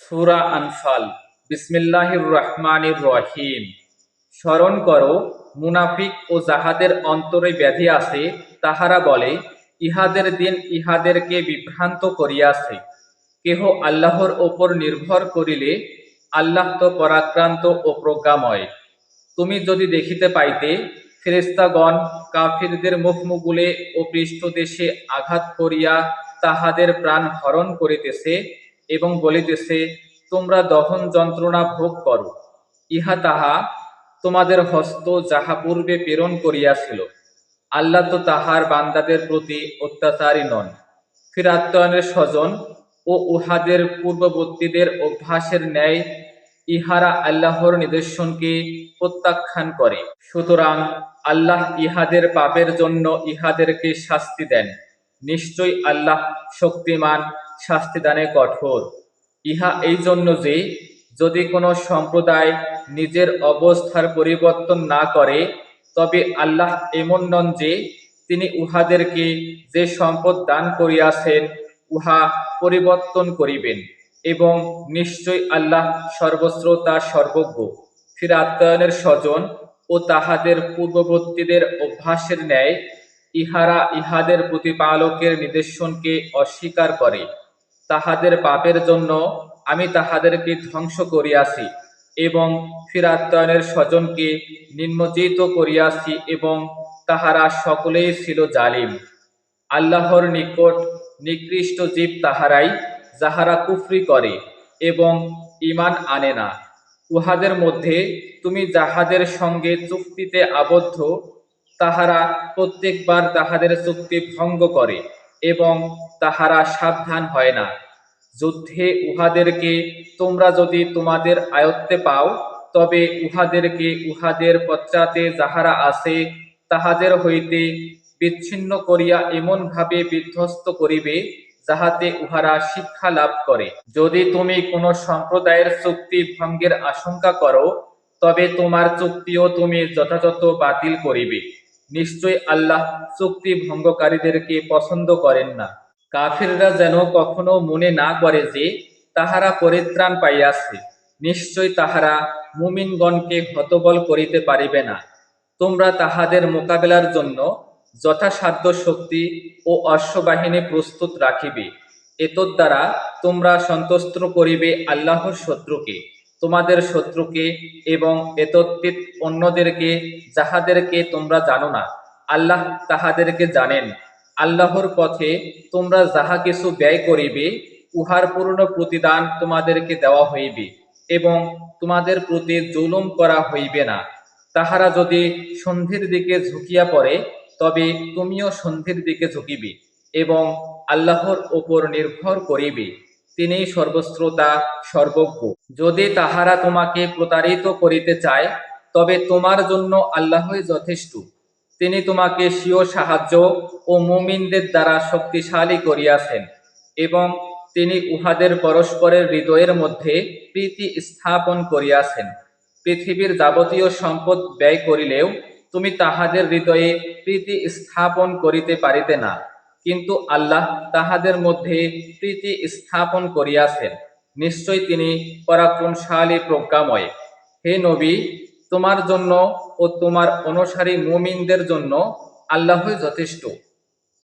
সূরা আনফাল। বিসমিল্লাহির রহমানির রহিম। স্মরণ করো, মুনাফিক ও যাহাদের অন্তরে ব্যাধি আছে, তাহারা বলে, ইহাদের দিন ইহাদেরকে বিভ্রান্ত করিয়াছে। কেহ আল্লাহর ওপর নির্ভর করিলে আল্লাহ তো পরাক্রান্ত ও প্রজ্ঞাময়। তুমি যদি দেখিতে পাইতে, ফেরেশতাগণ কাফিরদের মুখমুগুলে ও পৃষ্ঠদেশে আঘাত করিয়া তাহাদের প্রাণ হরণ করিতেছে এবং বলিতেছে, তোমরা দহন যন্ত্রণা ভোগ করো। ইহা তাহা তোমাদের হস্ত যাহা পূর্বে প্রেরণ করিয়াছিল। আল্লাহ তো তাহার বান্দাদের প্রতি অত্যাচারী নন। ফিরাত্তয়নের স্বজন ও উহাদের পূর্ববর্তীদের অভ্যাসের ন্যায় ইহারা আল্লাহর নিদর্শনকে প্রত্যাখ্যান করে। সুতরাং আল্লাহ ইহাদের পাপের জন্য ইহাদেরকে শাস্তি দেন। নিশ্চয়ই আল্লাহ শক্তিমান, শাস্তিদানে কঠোর। ইহা এই জন্য যে, যদি কোনো সম্প্রদায় নিজের অবস্থার পরিবর্তন না করে, তবে আল্লাহ এমন নন যে তিনি উহাদেরকে যে সম্পদ দান করিয়াছেন উহা পরিবর্তন করিবেন, এবং নিশ্চয় আল্লাহ সর্বশ্রোতা সর্বজ্ঞ। ফিরাত্তয়নের স্বজন ও তাহাদের পূর্ববর্তীদের অভ্যাসের ন্যায় ইহারা ইহাদের প্রতিপালকের নিদর্শনকে অস্বীকার করে। তাহাদের পাপের জন্য আমি তাহাদেরকে ধ্বংস করিয়াছি এবং ফিরাত্তয়নের স্বজনকে নিমজ্জিত করিয়াছি, এবং তাহারা সকলেই ছিল জালিম। আল্লাহর নিকট নিকৃষ্ট জীব তাহারাই যাহারা কুফরি করে এবং ঈমান আনে না। উহাদের মধ্যে তুমি যাহাদের সঙ্গে চুক্তিতে আবদ্ধ, তাহারা প্রত্যেকবার তাহাদের চুক্তি ভঙ্গ করে এবং তাহারা সাবধান হয় না। যুদ্ধে উহাদেরকে তোমরা যদি তোমাদের আয়ত্তে পাও, তবে উহাদেরকে উহাদের পশ্চাতে যাহারা আছে তাহাদের হইতে বিচ্ছিন্ন করিয়া এমনভাবে বিধ্বস্ত করিবে, যাহাতে উহারা শিক্ষা লাভ করে। যদি তুমি কোনো সম্প্রদায়ের চুক্তি ভঙ্গের আশঙ্কা করো, তবে তোমার চুক্তিও তুমি যথাযথ বাতিল করিবে। নিশ্চয় আল্লাহ চুক্তি ভঙ্গকারীদেরকে পছন্দ করেন না। কাফিররা যেন কখনো মনে না করে যে তাহারা পরিত্রাণ পাইয়াছে। নিশ্চয় তাহারা মুমিনগণকে হতবল করিতে পারিবে না। তোমরা তাহাদের মোকাবিলার জন্য যথাসাধ্য শক্তি ও অশ্ববাহিনী প্রস্তুত রাখিবে। এতদ্বারা তোমরা সন্তুষ্ট করিবে আল্লাহর শত্রুকে, তোমাদের শত্রুকে, এবং এতদ্ব্যতীত অন্যদেরকে যাহাদেরকে তোমরা জানো না। আল্লাহ তাহাদেরকে জানেন। আল্লাহর পথে তোমরা যাহা কিছু ব্যয় করিবে, উহার পূর্ণ প্রতিদান তোমাদেরকে দেওয়া হইবে, এবং তোমাদের প্রতি জুলুম করা হইবে না। তাহারা যদি সন্ধির দিকে ঝুঁকিয়া পড়ে, তবে তুমিও সন্ধির দিকে ঝুঁকিবে এবং আল্লাহর ওপর নির্ভর করিবে। তিনি সর্বশ্রোতা সর্বজ্ঞ। যদি তাহারা তোমাকে প্রতারিত করিতে চায়, তবে তোমার জন্য আল্লাহই যথেষ্ট। তিনি তোমাকে স্বীয় সাহায্য ও মুমিনদের দ্বারা শক্তিশালী করিয়াছেন, এবং তিনি উহাদের পরস্পরের হৃদয়ের মধ্যে প্রীতি স্থাপন করিয়াছেন। পৃথিবীর যাবতীয় সম্পদ ব্যয় করিলেও তুমি তাহাদের হৃদয়ে প্রীতি স্থাপন করিতে পারিতে না, কিন্তু আল্লাহ তাহাদের মধ্যে প্রীতি স্থাপন করিয়াছেন। নিশ্চয় তিনি পরাক্রমশালী, প্রজ্ঞাময়। হে নবী, তোমার জন্য ও তোমার অনুসারী মুমিনদের জন্য আল্লাহই যথেষ্ট।